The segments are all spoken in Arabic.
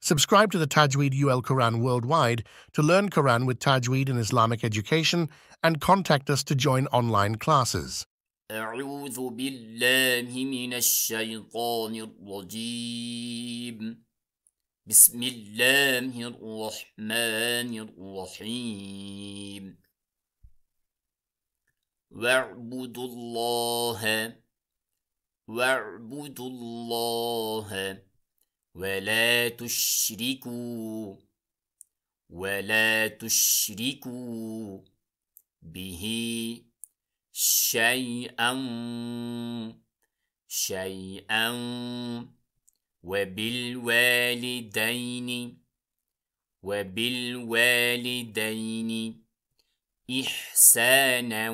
Subscribe to the Tajweed UL Quran Worldwide to learn Quran with Tajweed and Islamic education and contact us to join online classes. أعوذ بالله من الشيطان الرجيم. بسم الله الرحمن الرحيم. واعبدوا الله ولا تشركوا به شيئا وبالوالدين إحسانا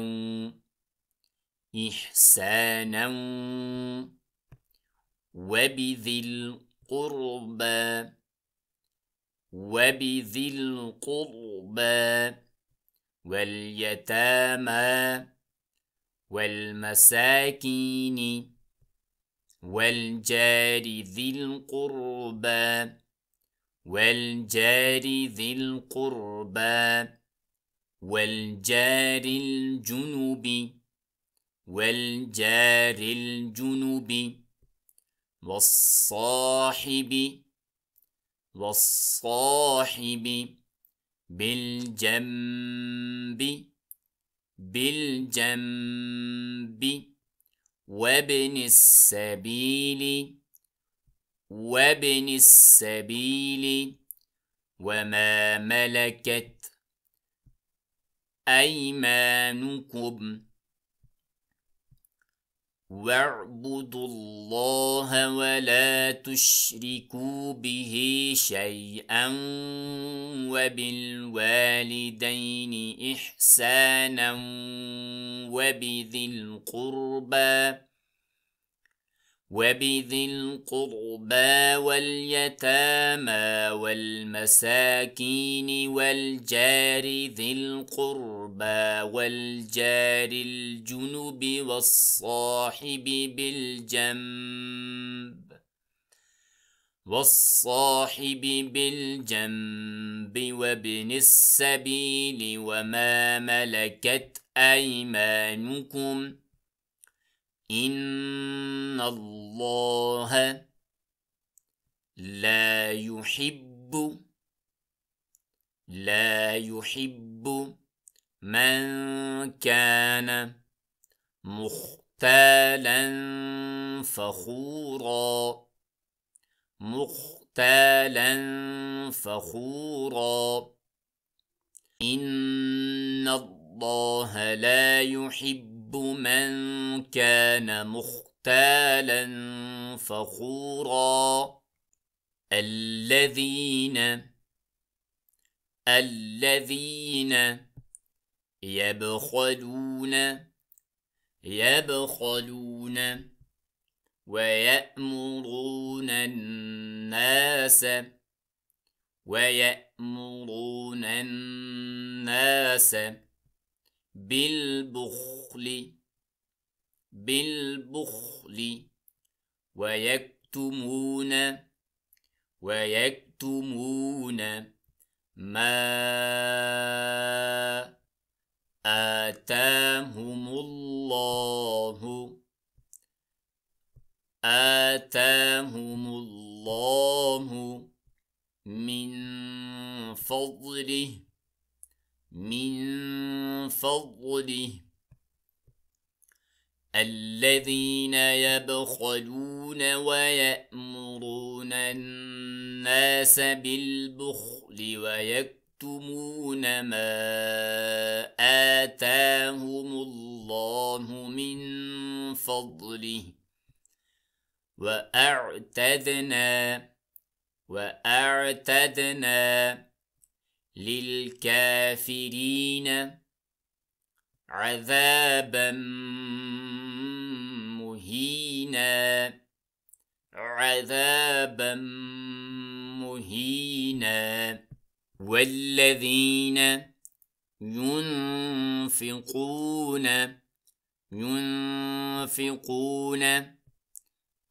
وبذي القربى واليتامى والمساكين والجار ذي القربى والجار الجنب والصاحب بالجنب وابن السبيل وما ملكت أيمانكم. واعبدوا الله ولا تشركوا به شيئا وبالوالدين إحسانا وبذي القربى واليتامى والمساكين والجار ذي القربى والجار الجنب والصاحب بالجنب وابن السبيل وما ملكت أيمانكم. إن الله لا يحب من كان مختالا فخورا. إن الله لا يحب من كان مختالا فخورا. الذين يبخلون ويأمرون الناس بالبخل ويكتمون ما آتاهم الله من فضله. الذين يبخلون ويأمرون الناس بالبخل ويكتمون ما آتاهم الله من فضله. وأعتدنا للكافرين عذابا مهينا. والذين ينفقون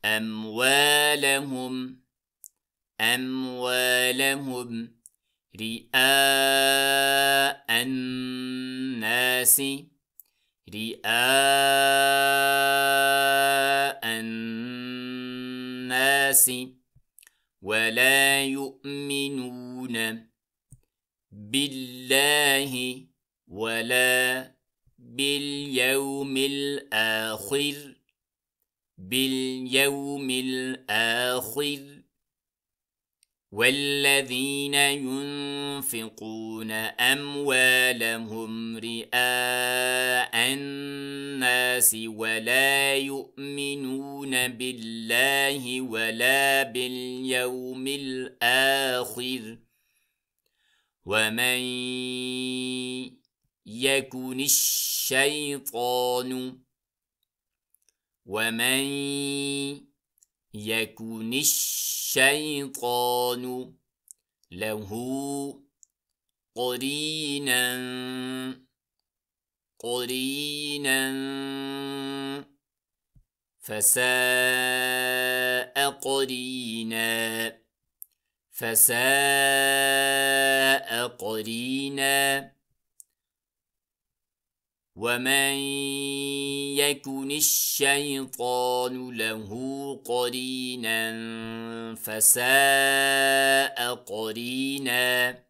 أموالهم أموالهم رئاء الناس ولا يؤمنون بالله ولا باليوم الآخر والذين ينفقون أموالهم رئاء الناس ولا يؤمنون بالله ولا باليوم الآخر ومن يكن الشيطان له قرينا فساء قرينا ومن يكن الشيطان له قرينا فساء قرينا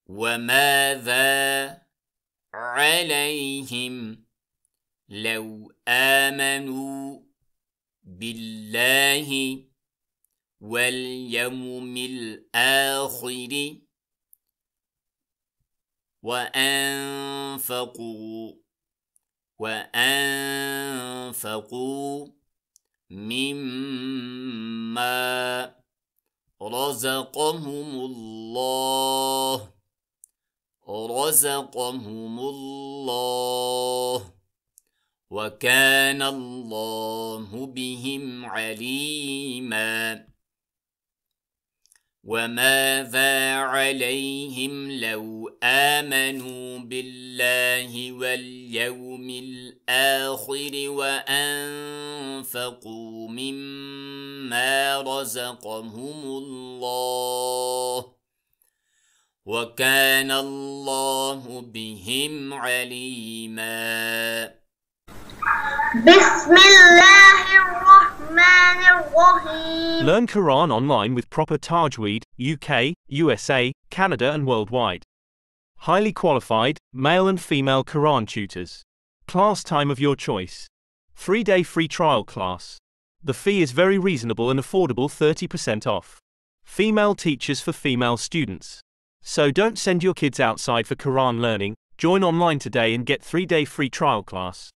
وماذا عليهم لو آمنوا بالله واليوم الآخر وأنفقوا مما رزقهم الله وكان الله بهم عليما وماذا عليهم لو آمنوا بالله واليوم الآخر وأنفقوا مما رزقهم الله وكان الله بهم عليما. بسم الله الرحمن الرحيم. Learn Quran online with proper Tajweed, UK, USA, Canada and worldwide. Highly qualified, male and female Quran tutors. Class time of your choice. 3-day free trial class. The fee is very reasonable and affordable, 30% off. Female teachers for female students. So don't send your kids outside for Quran learning. Join online today and get 3-day free trial class.